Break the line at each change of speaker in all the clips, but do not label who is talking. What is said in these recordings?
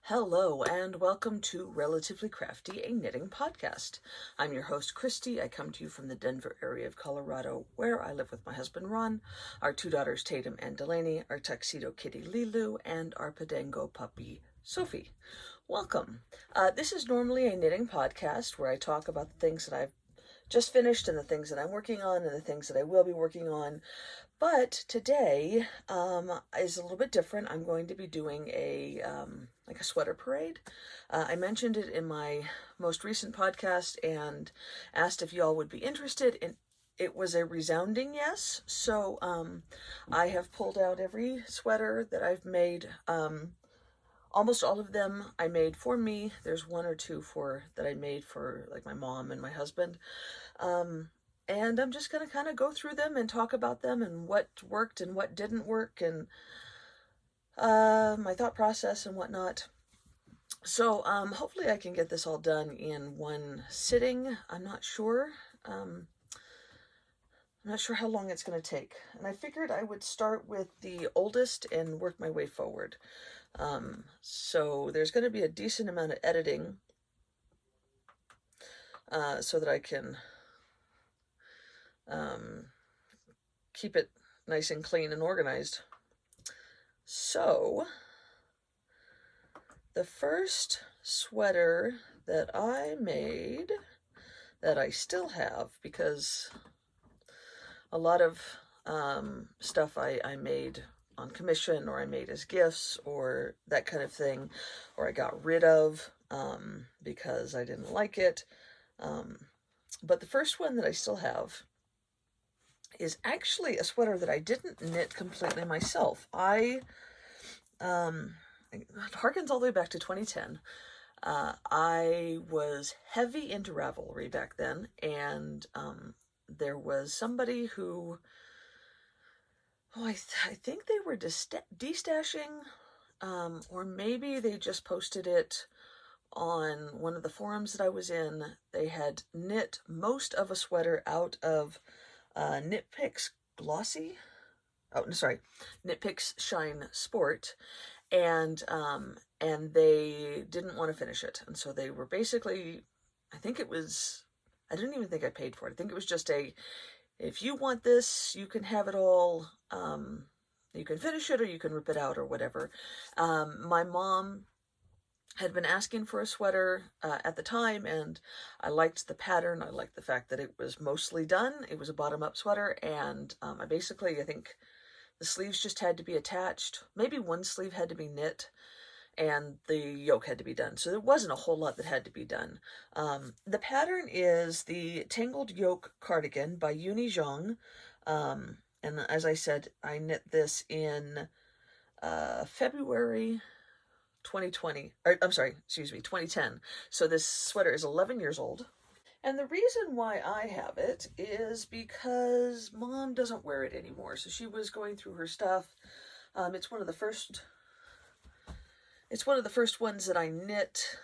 Hello and welcome to Relatively Crafty, a knitting podcast. I'm your host, Christy. I come to you from the Denver area of Colorado, where I live with my husband, Ron, our two daughters, Tatum and Delaney, our tuxedo kitty, Lilu, and our Podengo puppy, Sophie. Welcome. This is normally a knitting podcast where I talk about the things that I've just finished and the things that I'm working on and the things that I will be working on. But today is a little bit different. I'm going to be doing a sweater parade. I mentioned it in my most recent podcast and asked if y'all would be interested, and it was a resounding yes. So I have pulled out every sweater that I've made. Almost all of them I made for me. There's one or two that I made for like my mom and my husband. And I'm just going to kind of go through them and talk about them and what worked and what didn't work and my thought process and whatnot. So hopefully I can get this all done in one sitting. I'm not sure. I'm not sure how long it's going to take. And I figured I would start with the oldest and work my way forward. So there's going to be a decent amount of editing so that I can keep it nice and clean and organized. So the first sweater that I made, that I still have, because a lot of stuff I made on commission, or I made as gifts, or that kind of thing, or I got rid of because I didn't like it. But the first one that I still have is actually a sweater that I didn't knit completely myself. It harkens all the way back to 2010. I was heavy into Ravelry back then, and there was somebody who, I think they were destashing, or maybe they just posted it on one of the forums that I was in. They had knit most of a sweater out of Knit Picks Glossy. Oh, sorry, Knit Picks Shine Sport, and they didn't want to finish it, and so they were basically, I didn't even think I paid for it. I think it was just if you want this, you can have it all. You can finish it or you can rip it out or whatever. My mom had been asking for a sweater at the time, and I liked the pattern. I liked the fact that it was mostly done. It was a bottom-up sweater, and I think the sleeves just had to be attached. Maybe one sleeve had to be knit, and the yoke had to be done. So there wasn't a whole lot that had to be done. The pattern is the Tangled Yoke Cardigan by Uni Zhang. And as I said, I knit this in February 2020, or I'm sorry, excuse me, 2010. So this sweater is 11 years old. And the reason why I have it is because Mom doesn't wear it anymore. So she was going through her stuff. It's one of the first ones that I knit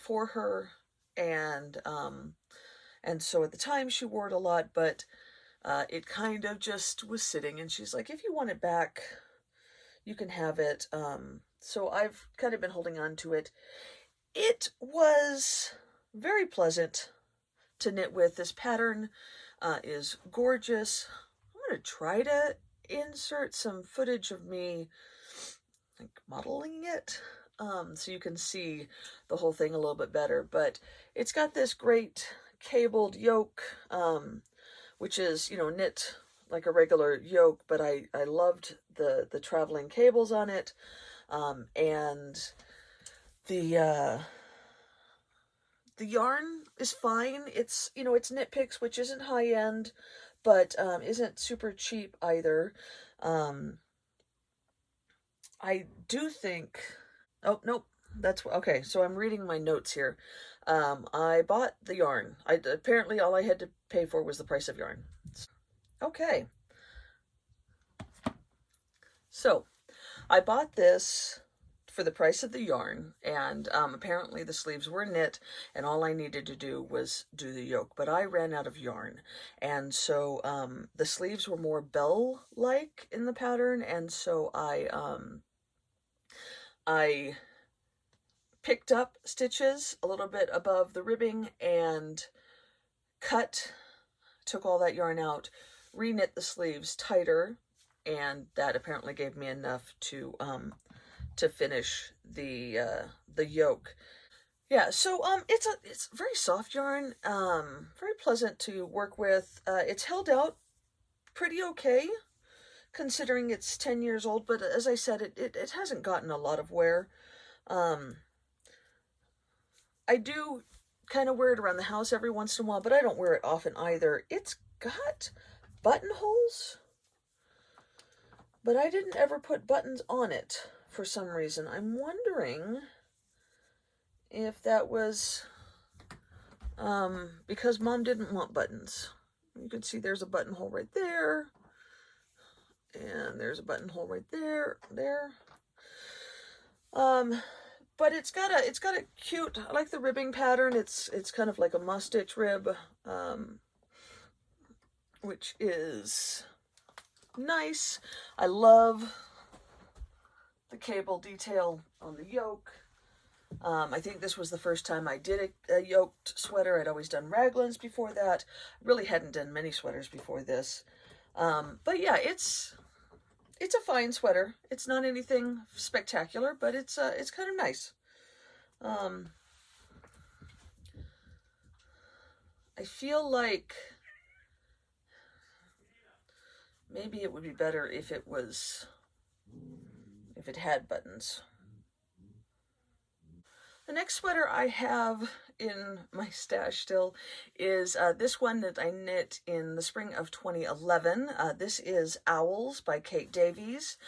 for her, and so at the time she wore it a lot, but it kind of just was sitting, and she's like, if you want it back, you can have it. So I've kind of been holding on to it. It was very pleasant to knit with. This pattern is gorgeous. I'm going to try to insert some footage of me modeling it so you can see the whole thing a little bit better. But it's got this great cabled yoke, which is, knit like a regular yoke, but I loved the traveling cables on it. And the yarn is fine. It's, it's Knit Picks, which isn't high end, but isn't super cheap either. I do think, oh, nope, that's, okay, so I'm reading my notes here. I bought the yarn. Apparently all I had to pay for was the price of yarn. Okay. So I bought this for the price of the yarn, and apparently the sleeves were knit, and all I needed to do was do the yoke, but I ran out of yarn, and so the sleeves were more bell-like in the pattern, and so I picked up stitches a little bit above the ribbing and took all that yarn out, re-knit the sleeves tighter, and that apparently gave me enough to finish the yoke. Yeah, so it's very soft yarn, very pleasant to work with. It's held out pretty okay considering it's 10 years old, but as I said, it hasn't gotten a lot of wear. I do kind of wear it around the house every once in a while, but I don't wear it often either. It's got buttonholes, but I didn't ever put buttons on it for some reason. I'm wondering if that was because Mom didn't want buttons. You can see there's a buttonhole right there, and there's a buttonhole right there. But it's got a cute, I like the ribbing pattern. It's kind of like a must-stitch rib, which is nice. I love the cable detail on the yoke. I think this was the first time I did a yoked sweater. I'd always done raglans before that. Really hadn't done many sweaters before this. But yeah, it's a fine sweater. It's not anything spectacular, but it's kind of nice. I feel like maybe it would be better if it had buttons. The next sweater I have in my stash still is this one that I knit in the spring of 2011. This is Owls by Kate Davies.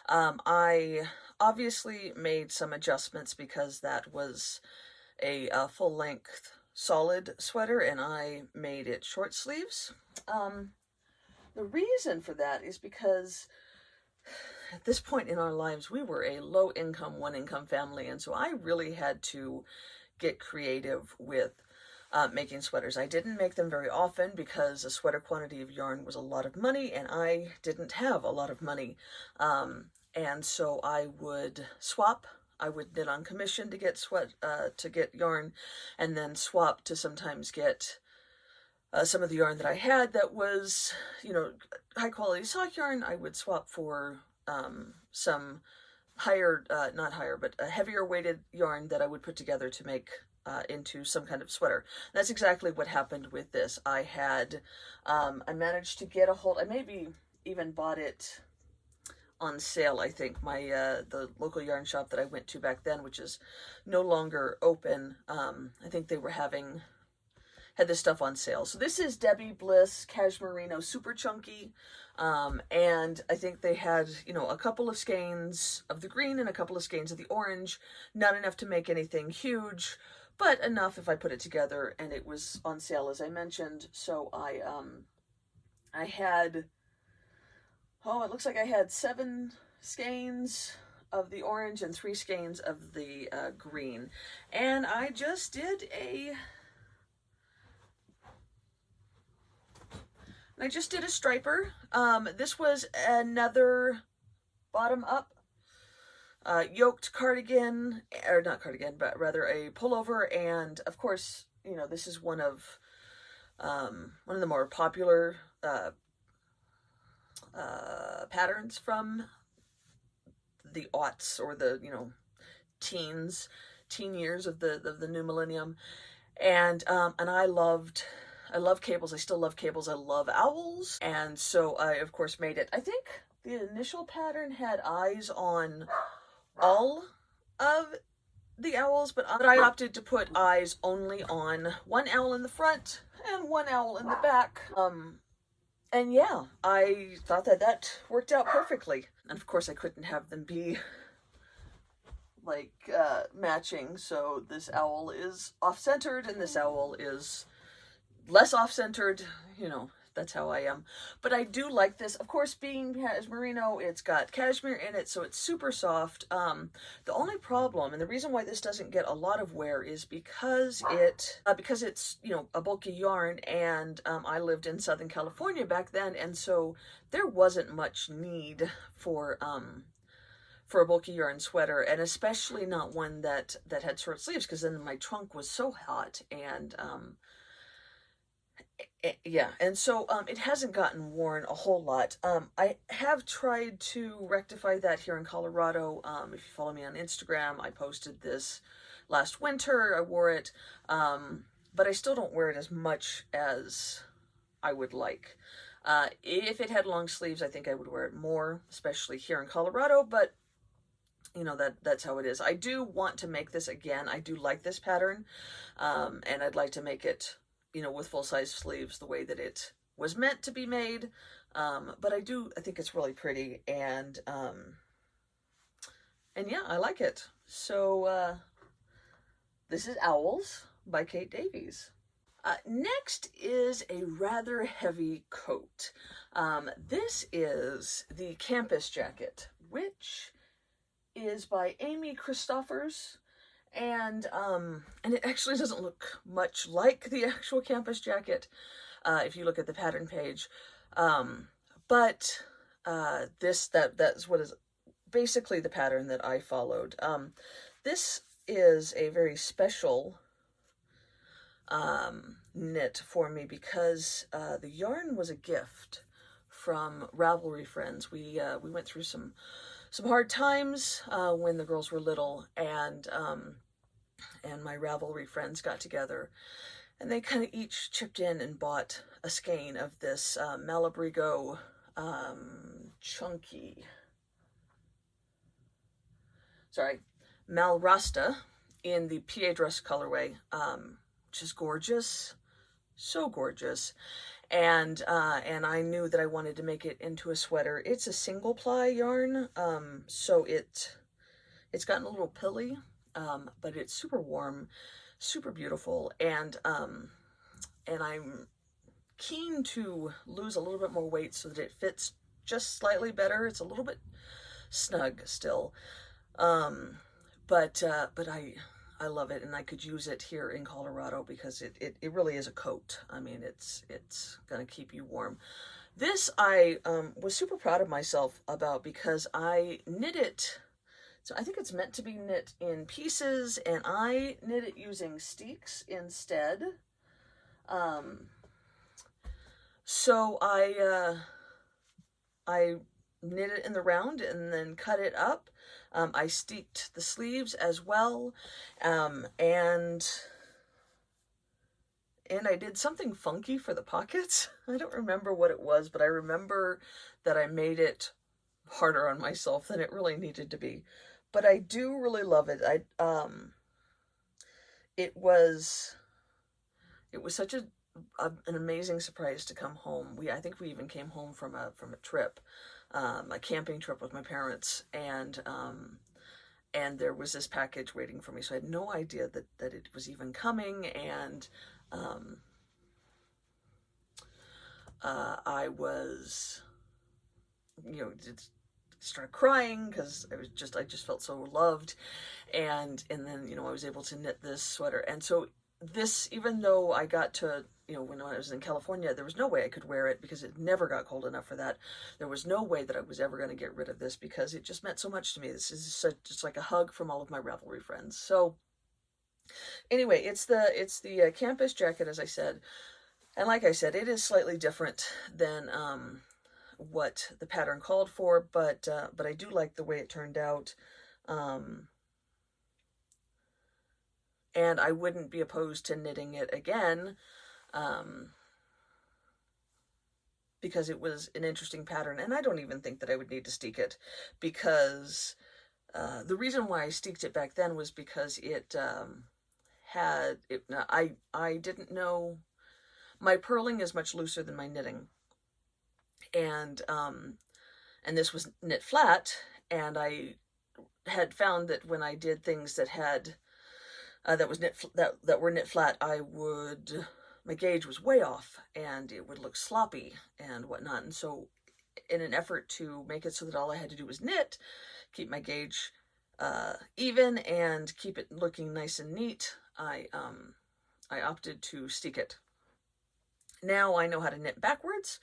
I obviously made some adjustments because that was a full-length solid sweater and I made it short sleeves. The reason for that is because at this point in our lives, we were a low-income, one-income family, and so I really had to get creative with making sweaters. I didn't make them very often because a sweater quantity of yarn was a lot of money, and I didn't have a lot of money. And so I would swap. I would knit on commission to get yarn, and then swap to sometimes get some of the yarn that I had that was, high-quality sock yarn. I would swap for some not higher, but a heavier weighted yarn that I would put together to make into some kind of sweater. That's exactly what happened with this. I managed to get a hold, I maybe even bought it on sale, I think. The local yarn shop that I went to back then, which is no longer open, I think they were had this stuff on sale. So this is Debbie Bliss Cashmerino Super Chunky, and I think they had, a couple of skeins of the green and a couple of skeins of the orange, not enough to make anything huge, but enough if I put it together, and it was on sale, as I mentioned. So I had, it looks like I had 7 skeins of the orange and 3 skeins of the green, and I just did a striper. This was another bottom up yoked cardigan, or not cardigan, but rather a pullover. And of course, this is one of the more popular patterns from the aughts, or the teen years of the new millennium. And I love cables. I still love cables. I love owls. And so I, of course, made it. I think the initial pattern had eyes on all of the owls, but I opted to put eyes only on one owl in the front and one owl in the back. And yeah, I thought that worked out perfectly. And of course, I couldn't have them be like matching. So this owl is off-centered and this owl is less off-centered, that's how I am. But I do like this. Of course, being merino, it's got cashmere in it, so it's super soft. The only problem, and the reason why this doesn't get a lot of wear, is because it's, a bulky yarn, and I lived in Southern California back then, and so there wasn't much need for for a bulky yarn sweater, and especially not one that had short sleeves, because then my trunk was so hot. And yeah, and so it hasn't gotten worn a whole lot. I have tried to rectify that here in Colorado. If you follow me on Instagram, I posted this last winter. I wore it, but I still don't wear it as much as I would like. If it had long sleeves, I think I would wear it more, especially here in Colorado, but you know, that's how it is. I do want to make this again. I do like this pattern, and I'd like to make it, you know, with full-size sleeves the way that it was meant to be made. But I think it's really pretty, and yeah, I like it. So this is Owls by Kate Davies. Next is a rather heavy coat. This is the Campus Jacket, which is by Amy Christoffers, and it actually doesn't look much like the actual Campus Jacket if you look at the pattern page, but that's what is basically the pattern that I followed. This is a very special knit for me because the yarn was a gift from Ravelry friends. We went through some hard times when the girls were little, and my Ravelry friends got together, and they kind of each chipped in and bought a skein of this Malabrigo Malrasta in the PA dress colorway, which is gorgeous, so gorgeous. And I knew that I wanted to make it into a sweater. It's a single ply yarn, so it's gotten a little pilly, but it's super warm, super beautiful, and I'm keen to lose a little bit more weight so that it fits just slightly better. It's a little bit snug still, but I love it, and I could use it here in Colorado because it really is a coat. I mean, it's gonna keep you warm. This I was super proud of myself about because I knit it. So I think it's meant to be knit in pieces, and I knit it using steeks instead. So I knit it in the round and then cut it up. I steeked the sleeves as well, and I did something funky for the pockets. I don't remember what it was, but I remember that I made it harder on myself than it really needed to be. But I do really love it. It was such an amazing surprise to come home. I think we even came home from a trip, a camping trip with my parents, and there was this package waiting for me. So I had no idea that it was even coming, and I was, you know, started crying because I just felt so loved, and then, you know, I was able to knit this sweater. And so this, even though I got to, you know, when I was in California, there was no way I could wear it because it never got cold enough for that. There was no way that I was ever going to get rid of this because it just meant so much to me. This is just like a hug from all of my Ravelry friends. So anyway, it's the Campus Jacket, as I said, and like I said, it is slightly different than what the pattern called for, but I do like the way it turned out, and I wouldn't be opposed to knitting it again, because it was an interesting pattern, and I don't even think that I would need to steek it, because the reason why I steeked it back then was because I didn't know, my purling is much looser than my knitting, and this was knit flat, and I had found that when I did things that had that were knit flat, my gauge was way off, and it would look sloppy and whatnot. And so, in an effort to make it so that all I had to do was knit, keep my gauge even, and keep it looking nice and neat, I opted to steek it. Now I know how to knit backwards,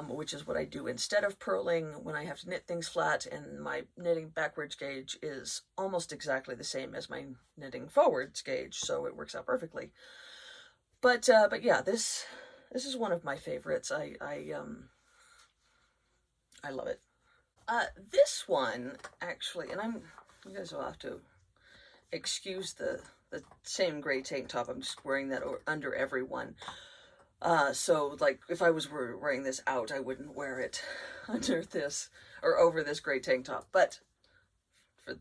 which is what I do instead of purling when I have to knit things flat, and my knitting backwards gauge is almost exactly the same as my knitting forwards gauge, so it works out perfectly. But yeah, this is one of my favorites. I love it. This one actually, and you guys will have to excuse the same gray tank top. I'm just wearing that under every one. So like if I was wearing this out, I wouldn't wear it under this or over this gray tank top. But for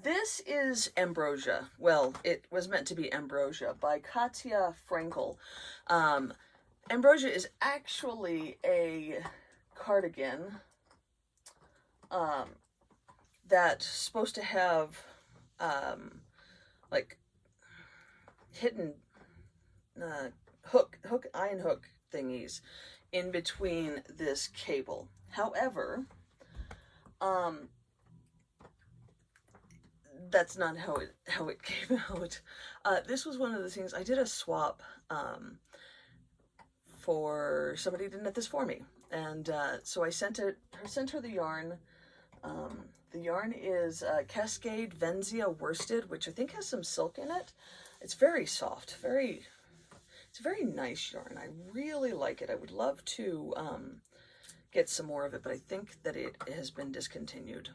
this is Ambrosia. Well, it was meant to be Ambrosia by Katja Frankel. Ambrosia is actually a cardigan that's supposed to have like hidden iron hook thingies in between this cable. However, that's not how it came out. This was one of the things I did a swap for somebody to knit this for me, and so I sent her the yarn. The yarn is Cascade Venzia worsted, which I think has some silk in it. It's very soft, it's a very nice yarn. I really like it. I would love to get some more of it, but I think that it has been discontinued.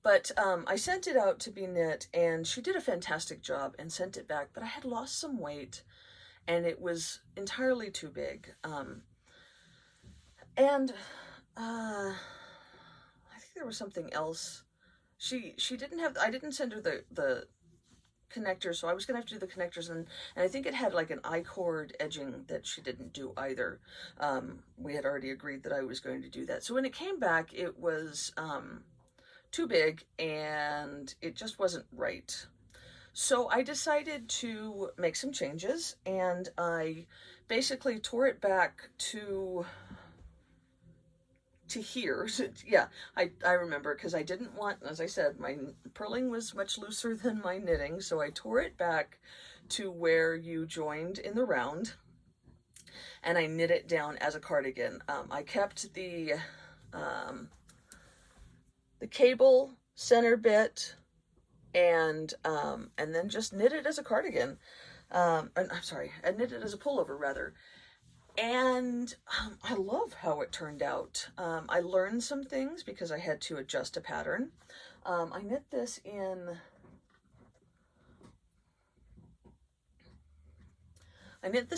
But I sent it out to be knit, and she did a fantastic job and sent it back, but I had lost some weight, and it was entirely too big. And I think there was something else. She didn't have, I didn't send her the connectors, so I was gonna have to do the connectors, and I think it had like an I-cord edging that she didn't do either. We had already agreed that I was going to do that. So when it came back, it was too big, and it just wasn't right. So I decided to make some changes, and I basically tore it back to here. Yeah, I remember, because I didn't want, as I said, my purling was much looser than my knitting, so I tore it back to where you joined in the round, and I knit it down as a cardigan. I kept the cable center bit, and then just knit it as a cardigan. I'm sorry, I knit it as a pullover rather. And I love how it turned out. I learned some things because I had to adjust a pattern. I knit this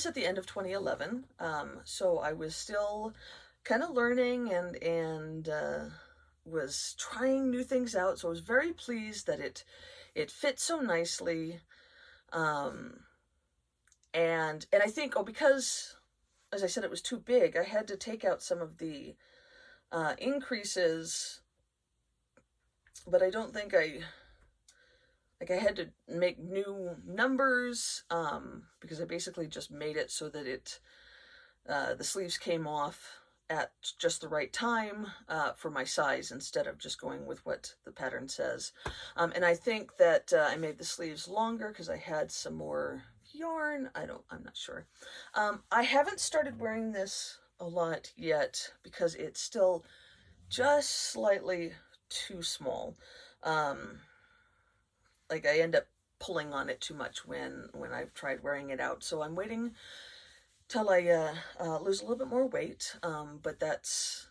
at the end of 2011, so I was still kind of learning and was trying new things out. So I was very pleased that it fit so nicely, and I think, because, as I said, it was too big, I had to take out some of the increases, but I don't think I had to make new numbers, because I basically just made it so that the sleeves came off at just the right time for my size, instead of just going with what the pattern says. And I think that I made the sleeves longer because I had some more yarn. I'm not sure. I haven't started wearing this a lot yet because it's still just slightly too small. Like I end up pulling on it too much when I've tried wearing it out. So I'm waiting till I lose a little bit more weight. But that's,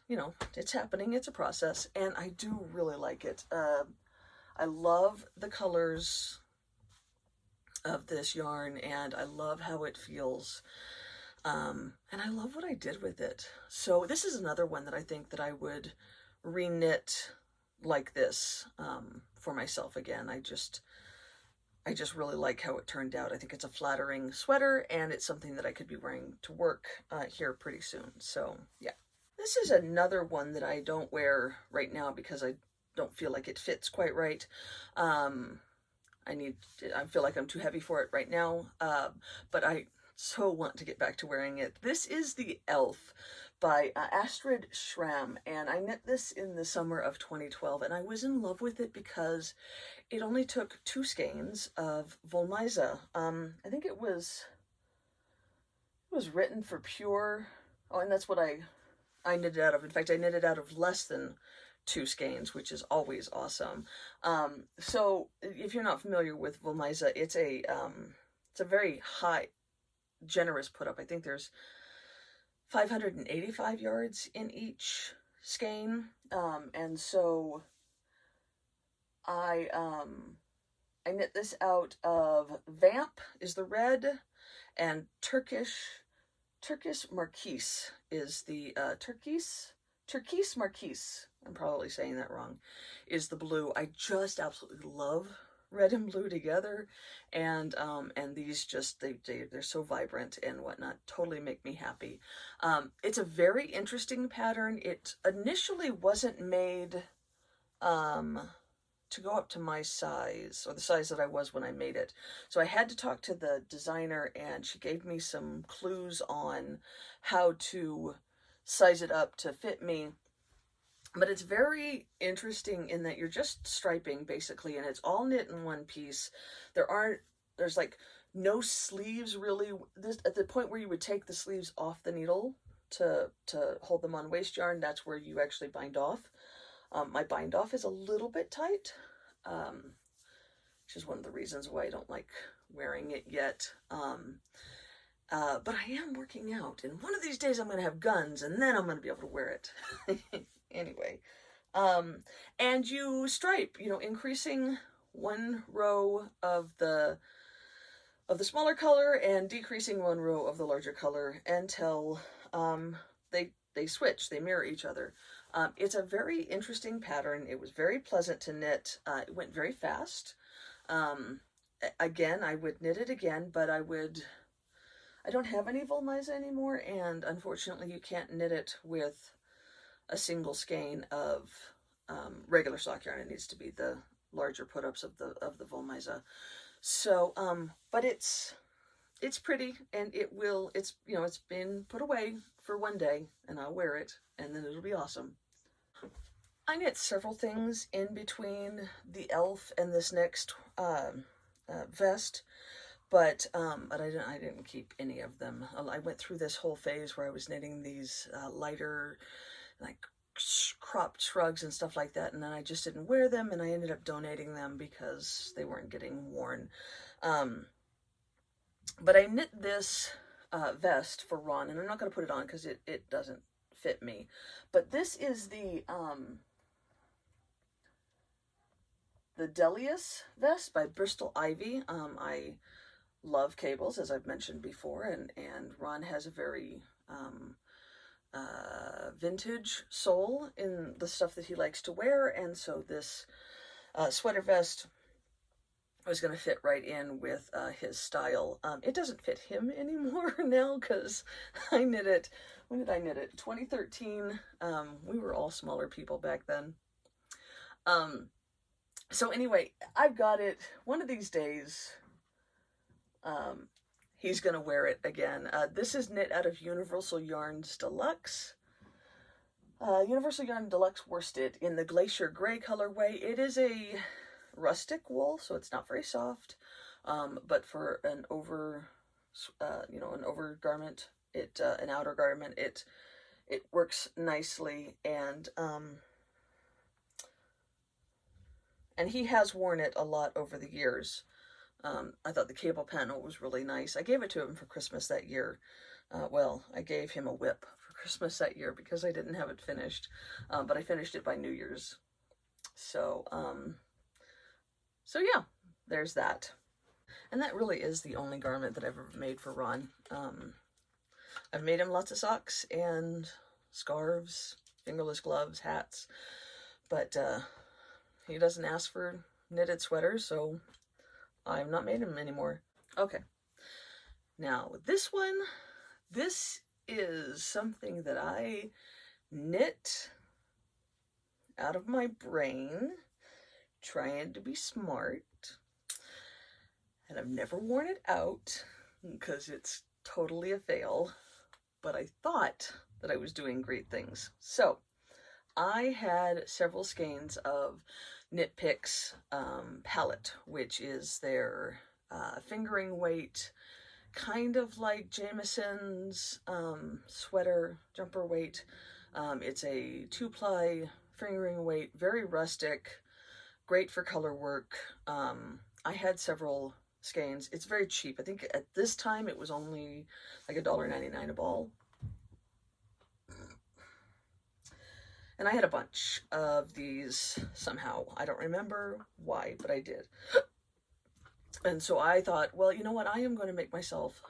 it's happening. It's a process, and I do really like it. I love the colors of this yarn, and I love how it feels, and I love what I did with it. So this is another one that I think that I would re-knit like this for myself again. I just really like how it turned out. I think it's a flattering sweater, and it's something that I could be wearing to work here pretty soon. So yeah, this is another one that I don't wear right now because I don't feel like it fits quite right. I feel like I'm too heavy for it right now, but I so want to get back to wearing it. This is the Elf by Astrid Schramm, and I knit this in the summer of 2012, and I was in love with it because it only took 2 skeins of Volmisa. I think it was was written for pure, oh, and that's what I knitted out of. In fact, I knitted out of less than 2 skeins, which is always awesome. So if you're not familiar with Volmisa, it's a very high, generous put up. I think there's 585 yards in each skein. And so I knit this out of Vamp is the red, and Turkish Marquise is the Turquoise Marquise, I'm probably saying that wrong, is the blue. I just absolutely love red and blue together, and these just they're so vibrant and whatnot, totally make me happy. It's a very interesting pattern. It initially wasn't made to go up to my size, or the size that I was when I made it. So I had to talk to the designer, and she gave me some clues on how to size it up to fit me. But it's very interesting in that you're just striping basically, and it's all knit in one piece. There's like no sleeves really. This, at the point where you would take the sleeves off the needle to hold them on waste yarn, that's where you actually bind off. My bind off is a little bit tight, which is one of the reasons why I don't like wearing it yet. But I am working out, and one of these days I'm going to have guns, and then I'm going to be able to wear it. Anyway, and you stripe, increasing one row of the smaller color and decreasing one row of the larger color until they switch, they mirror each other. It's a very interesting pattern. It was very pleasant to knit. It went very fast. Again, I would knit it again, but I don't have any Volmisa anymore, and unfortunately you can't knit it with a single skein of regular sock yarn. It needs to be the larger put-ups of the Volmisa. So, but it's pretty, and it's been put away for one day, and I'll wear it, and then it'll be awesome. I knit several things in between the elf and this next vest, but I didn't keep any of them. I went through this whole phase where I was knitting these lighter, like cropped shrugs and stuff like that, and then I just didn't wear them, and I ended up donating them because they weren't getting worn. But I knit this vest for Ron, and I'm not going to put it on because it doesn't fit me. But this is the Delius vest by Bristol Ivy. I love cables, as I've mentioned before, and Ron has a very vintage soul in the stuff that he likes to wear, and so this sweater vest was going to fit right in with his style. It doesn't fit him anymore now because I knit it, when did I knit it? 2013. We were all smaller people back then. So anyway, I've got it. One of these days, he's going to wear it again. This is knit out of Universal Yarns Deluxe. Universal Yarn Deluxe worsted in the Glacier Gray colorway. It is a rustic wool, so it's not very soft, but for an an over garment, an outer garment, it works nicely, and he has worn it a lot over the years. I thought the cable panel was really nice. I gave it to him for Christmas that year. Well, I gave him a whip for Christmas that year because I didn't have it finished, but I finished it by New Year's. So, so yeah, there's that. And that really is the only garment that I've ever made for Ron. I've made him lots of socks and scarves, fingerless gloves, hats, but he doesn't ask for knitted sweaters, so I've not made him anymore. Okay, now this one, this is something that I knit out of my brain, trying to be smart, and I've never worn it out because it's totally a fail, but I thought that I was doing great things. So I had several skeins of Knit Picks palette, which is their fingering weight kind of like Jameson's sweater jumper weight. It's a 2-ply fingering weight, very rustic, great for color work. I had several skeins. It's very cheap. I think at this time it was only like $1.99 a ball. And I had a bunch of these somehow. I don't remember why, but I did. And so I thought, well, you know what? I am going to make myself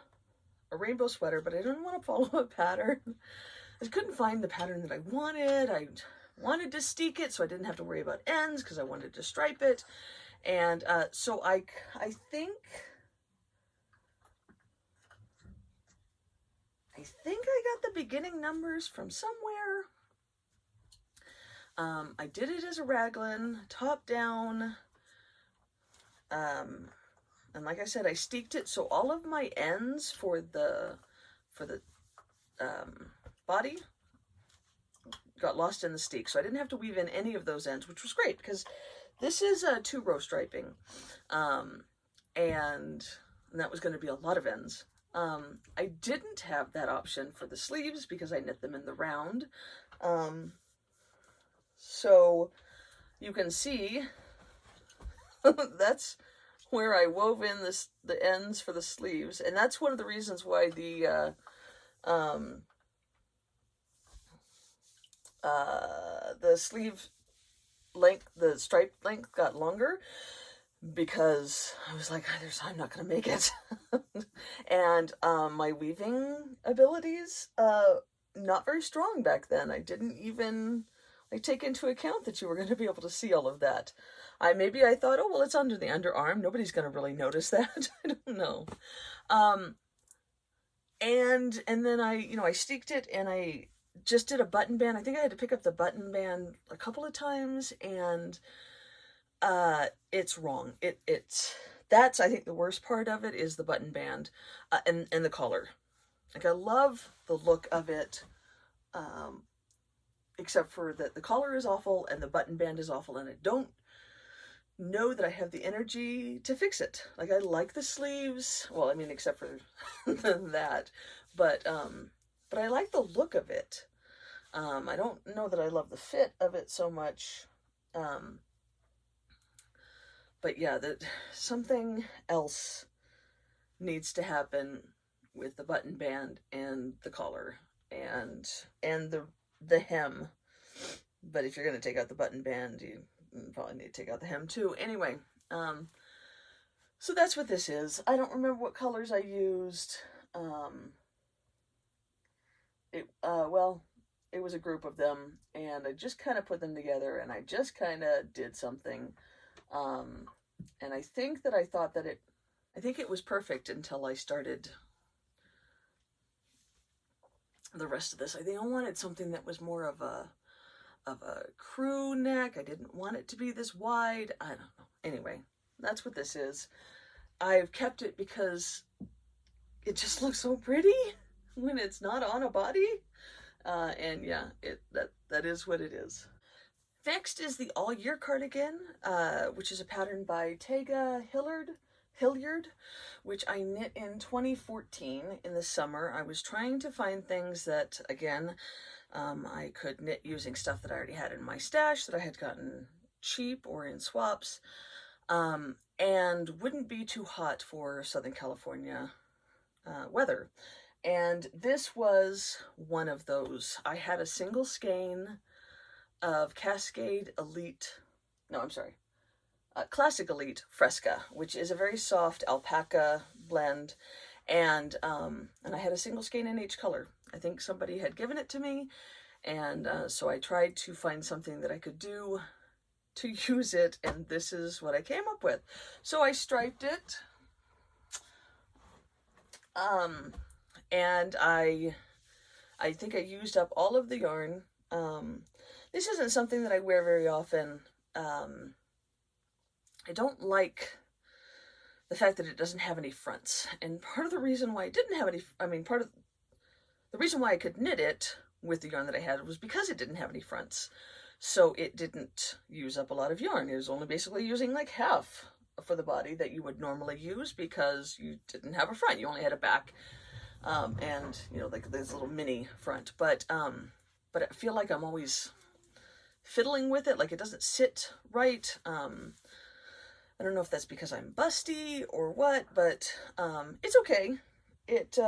a rainbow sweater, but I didn't want to follow a pattern. I couldn't find the pattern that I wanted. I wanted to steek it so I didn't have to worry about ends because I wanted to stripe it. And so I think I got the beginning numbers from somewhere. I did it as a raglan, top down. And like I said, I steeked it so all of my ends for the body got lost in the steek. So I didn't have to weave in any of those ends, which was great because this is a 2-row striping. And that was going to be a lot of ends. I didn't have that option for the sleeves because I knit them in the round. So you can see that's where I wove in the ends for the sleeves, and that's one of the reasons why the sleeve length, the stripe length got longer, because I was like, I'm not gonna make it. And my weaving abilities, not very strong back then. I didn't even take into account that you were going to be able to see all of that. Maybe I thought, oh, well, it's under the underarm. Nobody's going to really notice that. I don't know. And then I steeked it, and I just did a button band. I think I had to pick up the button band a couple of times, and it's wrong. That's, I think, the worst part of it is the button band, and the collar. Like, I love the look of it, except for that the collar is awful and the button band is awful, and I don't know that I have the energy to fix it. Like, I like the sleeves, well, I mean, except for that, but I like the look of it. I don't know that I love the fit of it so much. But yeah, something else needs to happen with the button band and the collar and the hem. But if you're going to take out the button band, you probably need to take out the hem too. Anyway, so that's what this is. I don't remember what colors I used. Well, it was a group of them, and I just kind of put them together, and I just kind of did something. And I think that I thought that I think it was perfect until I started the rest of this. I think I wanted something that was more of a crew neck. I didn't want it to be this wide. I don't know. Anyway, that's what this is. I've kept it because it just looks so pretty when it's not on a body. And yeah, that is what it is. Next is the All Year cardigan, which is a pattern by Tega Hilliard, which I knit in 2014 in the summer. I was trying to find things that, again, I could knit using stuff that I already had in my stash that I had gotten cheap or in swaps, and wouldn't be too hot for Southern California weather. And this was one of those. I had a single skein of Cascade Elite, Classic Elite Fresca, which is a very soft alpaca blend, and I had a single skein in each color. I think somebody had given it to me, and so I tried to find something that I could do to use it, and this is what I came up with. So I striped it, and I think I used up all of the yarn. This isn't something that I wear very often. I don't like the fact that it doesn't have any fronts. And part of the reason why it didn't have any, part of the reason why I could knit it with the yarn that I had was because it didn't have any fronts. So it didn't use up a lot of yarn. It was only basically using like half for the body that you would normally use because you didn't have a front. You only had a back, and, you know, like this little mini front. But I feel like I'm always fiddling with it. Like it doesn't sit right. I don't know if that's because I'm busty or what, but it's okay. It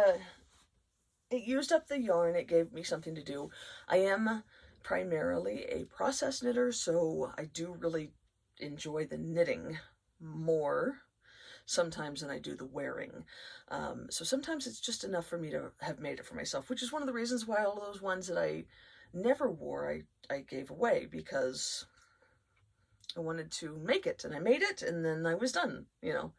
used up the yarn. It gave me something to do. I am primarily a process knitter, so I do really enjoy the knitting more sometimes than I do the wearing. So sometimes it's just enough for me to have made it for myself, which is one of the reasons why all of those ones that I never wore, I gave away, because I wanted to make it, and I made it, and then I was done, you know.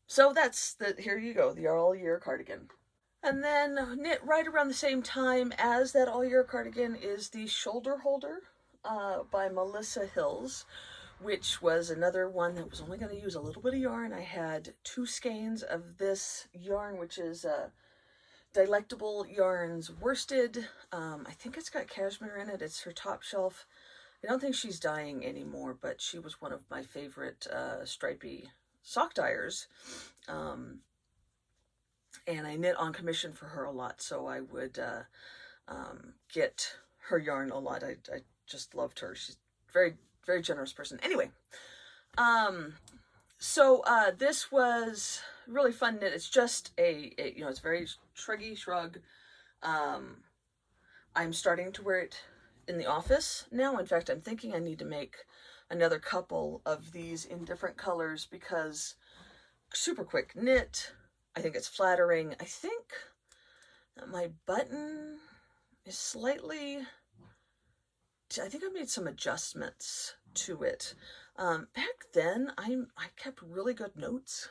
So that's here you go, the all year cardigan. And then knit right around the same time as that all year cardigan is the shoulder holder by Melissa Hills, which was another one that was only going to use a little bit of yarn. I had 2 skeins of this yarn, which is Delectable Yarns worsted. I think it's got cashmere in it. It's her top shelf. I don't think she's dyeing anymore, but she was one of my favorite stripy sock dyers. And I knit on commission for her a lot, so I would get her yarn a lot. I just loved her. She's a very, very generous person. Anyway, so this was really fun knit. It's just you know, it's very shruggy shrug. I'm starting to wear it in the office now. In fact, I'm thinking I need to make another couple of these in different colors because super quick knit. I think it's flattering. I think that my button is slightly, I think I made some adjustments to it. Back then, I kept really good notes.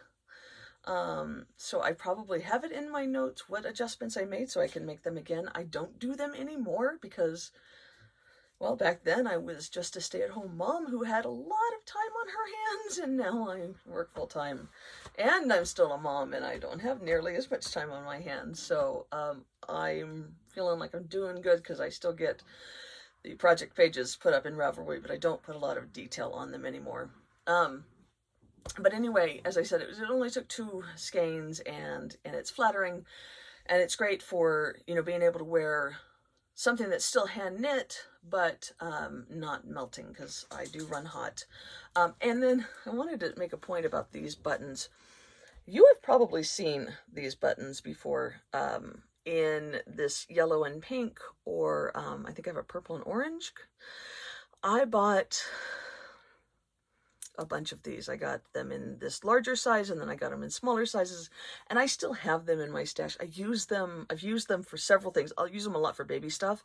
So I probably have it in my notes what adjustments I made so I can make them again. I don't do them anymore because, well, back then I was just a stay-at-home mom who had a lot of time on her hands, and now I work full-time. And I'm still a mom, and I don't have nearly as much time on my hands. So I'm feeling like I'm doing good because I still get the project pages put up in Ravelry, but I don't put a lot of detail on them anymore. But anyway, as I said, it only took 2 skeins, and it's flattering, and it's great for, you know, being able to wear something that's still hand knit, but not melting, because I do run hot. And then I wanted to make a point about these buttons. You have probably seen these buttons before in this yellow and pink, or I think I have a purple and orange. I bought a bunch of these. I got them in this larger size, and then I got them in smaller sizes, and I still have them in my stash. I've used them for several things. I'll use them a lot for baby stuff,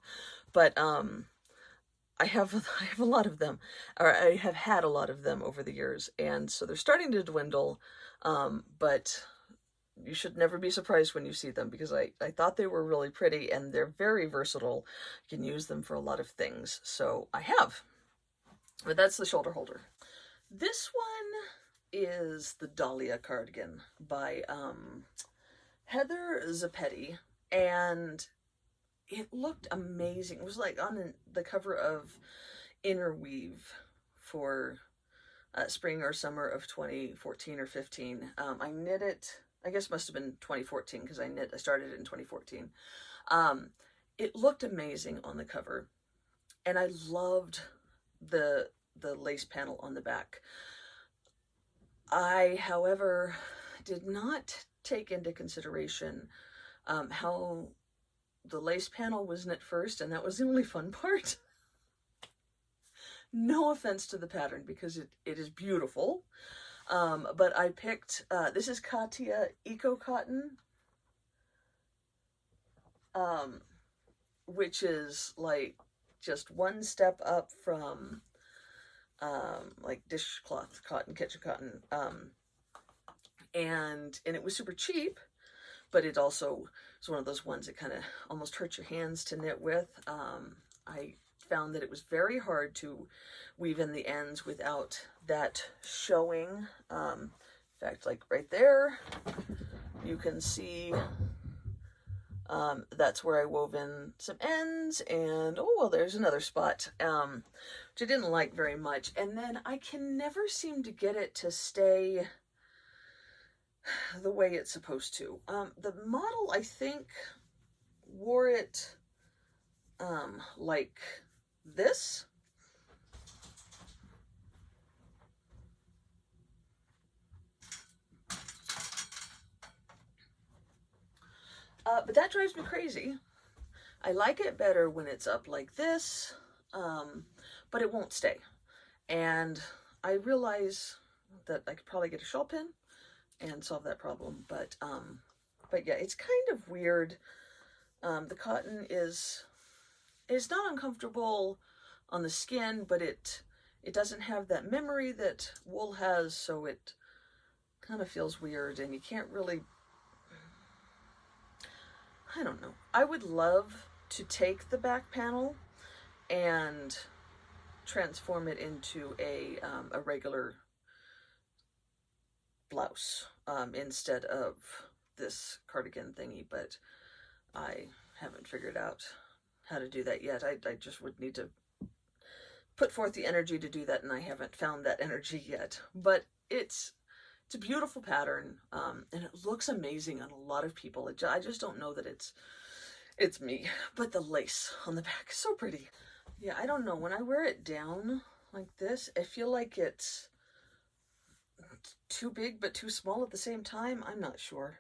but I have a lot of them, or I have had a lot of them over the years, and so they're starting to dwindle, but you should never be surprised when you see them, because I thought they were really pretty, and they're very versatile. You can use them for a lot of things, so I have. But that's the shoulder holder. This one is the Dahlia cardigan by Heather Zappetti, and it looked amazing. It was like on the cover of Interweave for spring or summer of 2014 or 15. I knit it, I guess must have been 2014, because I started it in 2014. It looked amazing on the cover, and I loved the lace panel on the back. I, however, did not take into consideration how the lace panel was knit first, and that was the only fun part. No offense to the pattern, because it is beautiful, but I picked, this is Katia Eco Cotton, which is like just one step up from like dishcloth cotton, kitchen cotton, and it was super cheap, but it also is one of those ones that kind of almost hurts your hands to knit with. I found that it was very hard to weave in the ends without that showing. In fact, like right there, you can see That's where I wove in some ends, and oh well, there's another spot, which I didn't like very much. And then I can never seem to get it to stay the way it's supposed to. The model, I think, wore it like this. But that drives me crazy. I like it better when it's up like this, but it won't stay. And I realize that I could probably get a shawl pin and solve that problem, but yeah, it's kind of weird. The cotton is not uncomfortable on the skin, but it doesn't have that memory that wool has, so it kind of feels weird, and you can't really, I don't know. I would love to take the back panel and transform it into a regular blouse instead of this cardigan thingy, but I haven't figured out how to do that yet. I just would need to put forth the energy to do that, and I haven't found that energy yet. But it's a beautiful pattern, and it looks amazing on a lot of people. I just don't know that it's me. But the lace on the back is so pretty. Yeah, I don't know. When I wear it down like this, I feel like it's too big but too small at the same time. I'm not sure.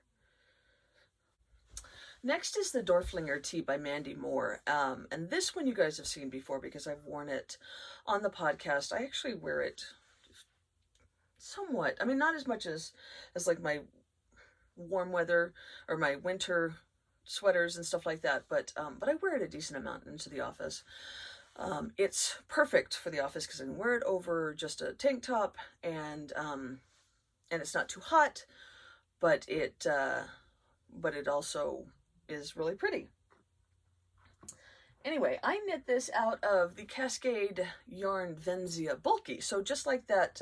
Next is the Flinger tee by Mandy Moore. And this one you guys have seen before because I've worn it on the podcast. I actually wear it somewhat. I mean, not as much as like my warm weather or my winter sweaters and stuff like that, but I wear it a decent amount into the office. It's perfect for the office because I can wear it over just a tank top, and it's not too hot, but it also is really pretty. Anyway, I knit this out of the Cascade yarn Venzia Bulky. So just like that,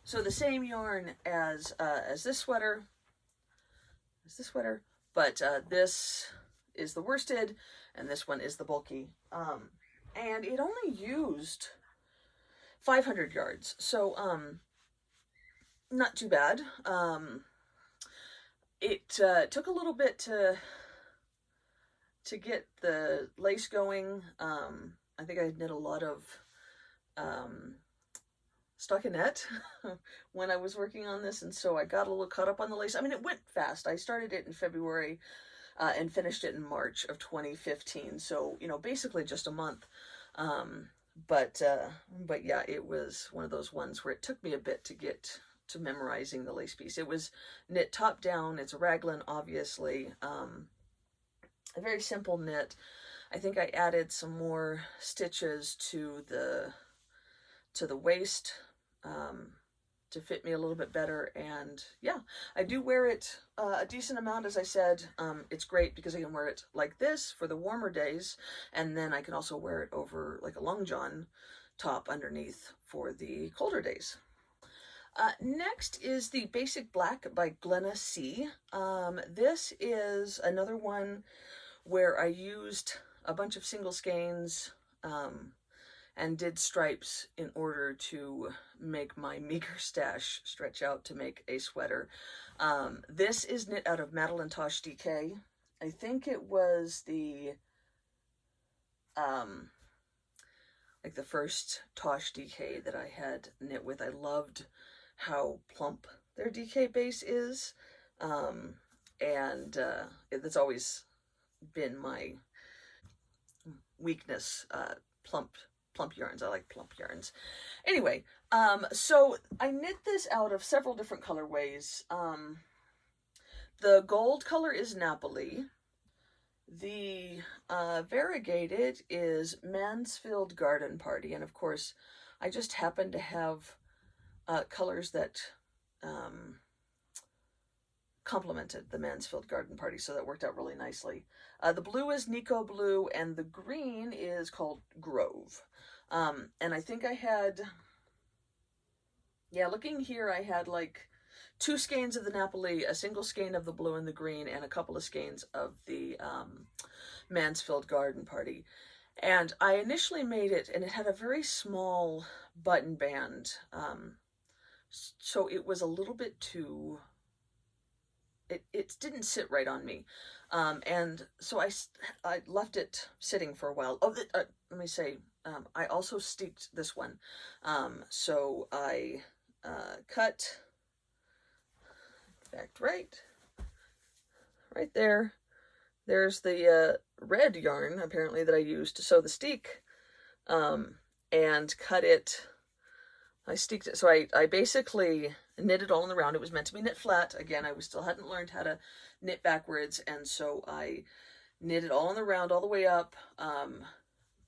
so the same yarn as this sweater, but this is the worsted, and this one is the bulky. And it only used 500 yards, so not too bad. It took a little bit to get the lace going. I think I knit a lot of stockinette when I was working on this, and so I got a little caught up on the lace. I mean, it went fast. I started it in February and finished it in March of 2015, so basically just a month. But yeah, it was one of those ones where it took me a bit to get to memorizing the lace piece. It was knit top down. It's a raglan, obviously. A very simple knit. I think I added some more stitches to the waist to fit me a little bit better, and yeah, I do wear it a decent amount. As I said, it's great because I can wear it like this for the warmer days, and then I can also wear it over like a long john top underneath for the colder days. Next is the Basic Black by Glenna C. This is another one where I used a bunch of single skeins and did stripes in order to make my meager stash stretch out to make a sweater. This is knit out of Madeline Tosh DK. I think it was the like the first Tosh DK that I had knit with. I loved how plump their DK base is, and it's always been my weakness, plump yarns. I like plump yarns. Anyway, so I knit this out of several different colorways. The gold color is Napoli. The variegated is Mansfield Garden Party, and of course I just happen to have colors that complemented the Mansfield Garden Party, so that worked out really nicely. The blue is Nico Blue, and the green is called Grove. And I think I had, yeah, looking here, I had like 2 skeins of the Napoli, a single skein of the blue and the green, and a couple of skeins of the Mansfield Garden Party. And I initially made it, and it had a very small button band, so it was a little bit too, it didn't sit right on me. And so I left it sitting for a while. Oh, let me say, I also steeked this one. So I cut, in fact, right there. There's the red yarn, apparently, that I used to sew the steek, and cut it. I steeked it. So I basically knitted all in the round. It was meant to be knit flat. Again, I still hadn't learned how to knit backwards, and so I knitted all in the round all the way up,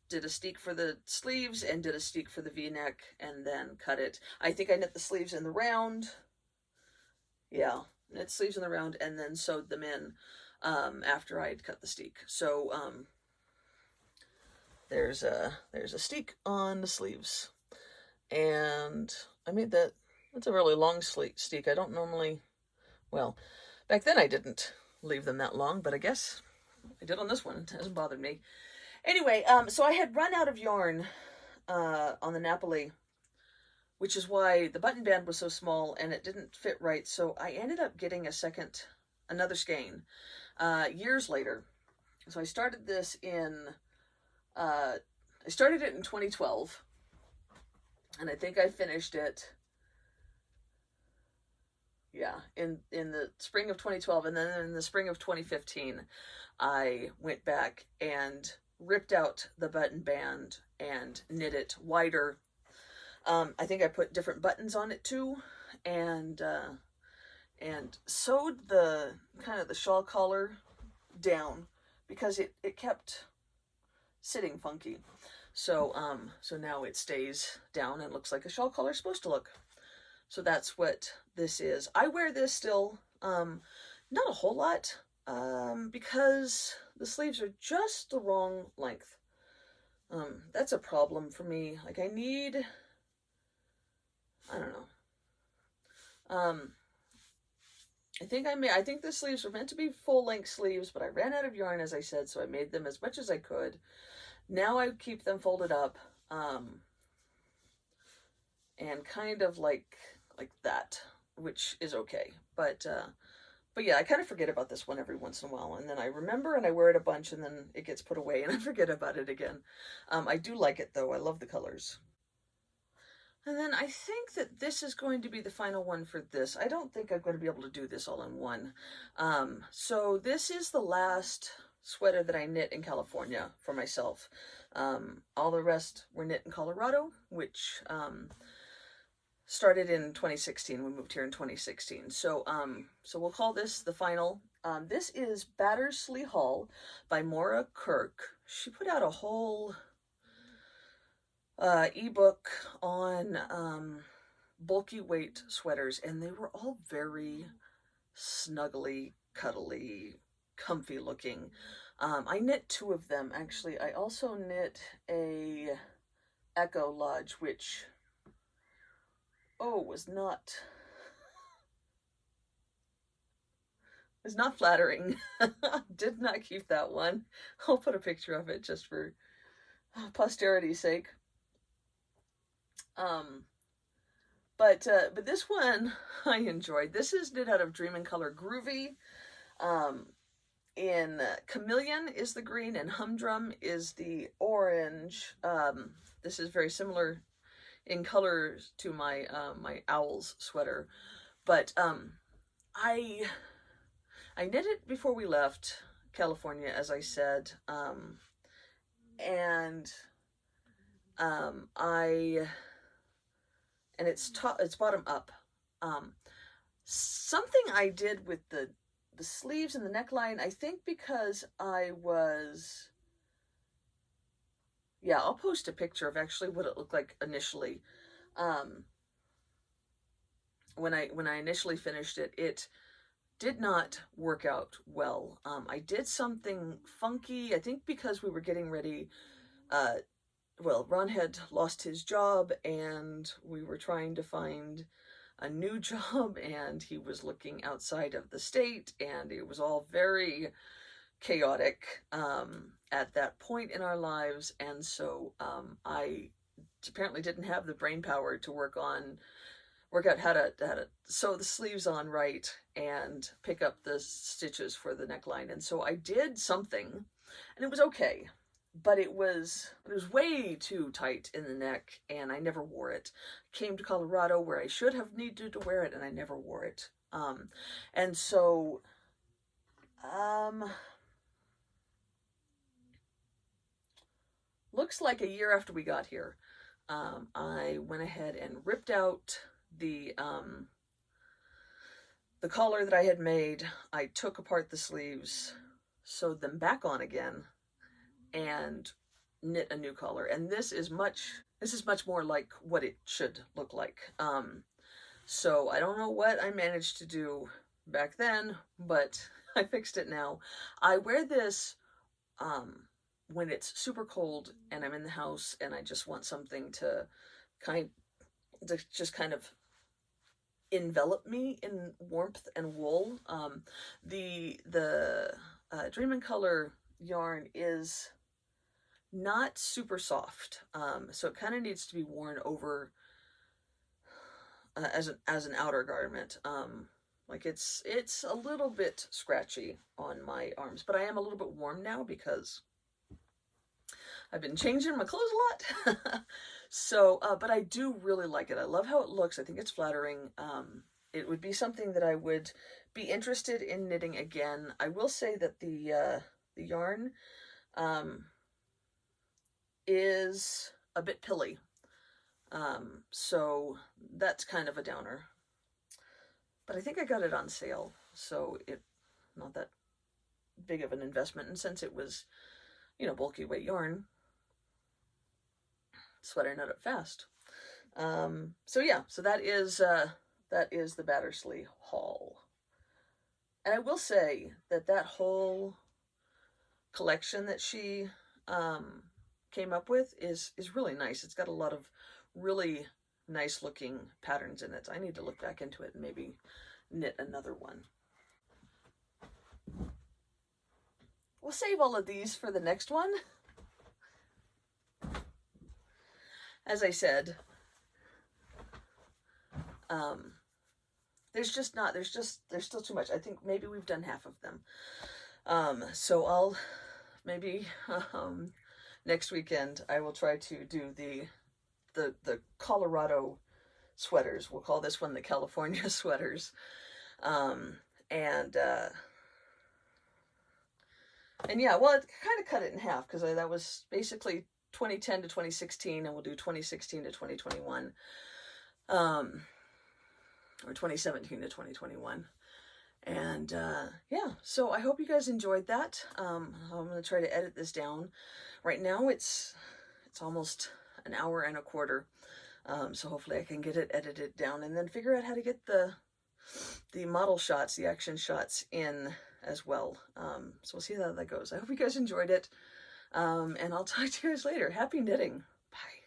did a steek for the sleeves and did a steek for the v-neck, and then cut it. I think I knit the sleeves in the round. Yeah, knit sleeves in the round and then sewed them in after I had cut the steek. So there's a steek on the sleeves, and I made that. That's a really long steek. I don't normally, well, back then I didn't leave them that long, but I guess I did on this one. It hasn't bothered me. Anyway, so I had run out of yarn on the Napoli, which is why the button band was so small and it didn't fit right. So I ended up getting another skein years later. So I started this I started it in 2012, and I think I finished it, yeah, in the spring of 2012, and then in the spring of 2015, I went back and ripped out the button band and knit it wider. I think I put different buttons on it too, and sewed the kind of the shawl collar down because it kept sitting funky. So so now it stays down and looks like a shawl collar is supposed to look. So that's what this is. I wear this still, not a whole lot, because the sleeves are just the wrong length. That's a problem for me. Like, I don't know. I think the sleeves were meant to be full length sleeves, but I ran out of yarn, as I said, so I made them as much as I could. Now I keep them folded up, and kind of like that, which is okay. But yeah, I kind of forget about this one every once in a while, and then I remember and I wear it a bunch, and then it gets put away and I forget about it again. I do like it though. I love the colors. And then I think that this is going to be the final one for this. I don't think I'm going to be able to do this all in one. So this is the last sweater that I knit in California for myself. All the rest were knit in Colorado, which started in 2016. We moved here in 2016. So we'll call this the final. This is Batterslee Hall by Maura Kirk. She put out a whole ebook on bulky weight sweaters, and they were all very snuggly, cuddly, comfy looking. I knit 2 of them, actually. I also knit a Echo Lodge, which, was not flattering. Did not keep that one. I'll put a picture of it just for posterity's sake. But this one I enjoyed. This is knit out of Dream in Color Groovy. In Chameleon is the green, and Humdrum is the orange. This is very similar in colors to my my Owls sweater, but I knit it before we left California, as I said, and it's bottom up. Something I did with the sleeves and the neckline, I think because I'll post a picture of actually what it looked like initially. When I initially finished it, it did not work out well. I did something funky, I think because we were getting ready, Ron had lost his job, and we were trying to find a new job, and he was looking outside of the state, and it was all very chaotic at that point in our lives. And so I apparently didn't have the brain power to work out how to sew the sleeves on right and pick up the stitches for the neckline. And so I did something, and it was okay, but it was way too tight in the neck, and I never wore it. Came to Colorado where I should have needed to wear it, and I never wore it. And so looks like a year after we got here, I went ahead and ripped out the collar that I had made. I took apart the sleeves, sewed them back on again, and knit a new collar. And this is much more like what it should look like. So I don't know what I managed to do back then, but I fixed it now. I wear this when it's super cold and I'm in the house and I just want something to kind of envelop me in warmth and wool. The Dream in Color yarn is not super soft, so it kind of needs to be worn over as an outer garment. Like it's a little bit scratchy on my arms, but I am a little bit warm now because I've been changing my clothes a lot. So, but I do really like it. I love how it looks. I think it's flattering. It would be something that I would be interested in knitting again. I will say that the yarn is a bit pilly. So that's kind of a downer. But I think I got it on sale, so it not that big of an investment. And since it was, bulky weight yarn, sweater knit up fast. So yeah, so that is the Batterslee haul. And I will say that whole collection that she came up with is really nice. It's got a lot of really nice looking patterns in it. I need to look back into it and maybe knit another one. We'll save all of these for the next one. As I said, there's still too much. I think maybe we've done half of them. So I'll maybe next weekend I will try to do the Colorado sweaters. We'll call this one the California sweaters. And yeah, well, it kind of cut it in half because that was basically 2010 to 2016, and we'll do 2016 to 2021, or 2017 to 2021. And yeah, so I hope you guys enjoyed that. I'm going to try to edit this down. Right now it's almost an hour and a quarter, so hopefully I can get it edited down and then figure out how to get the model shots, the action shots in as well. So we'll see how that goes. I hope you guys enjoyed it, and I'll talk to you guys later. Happy knitting. Bye.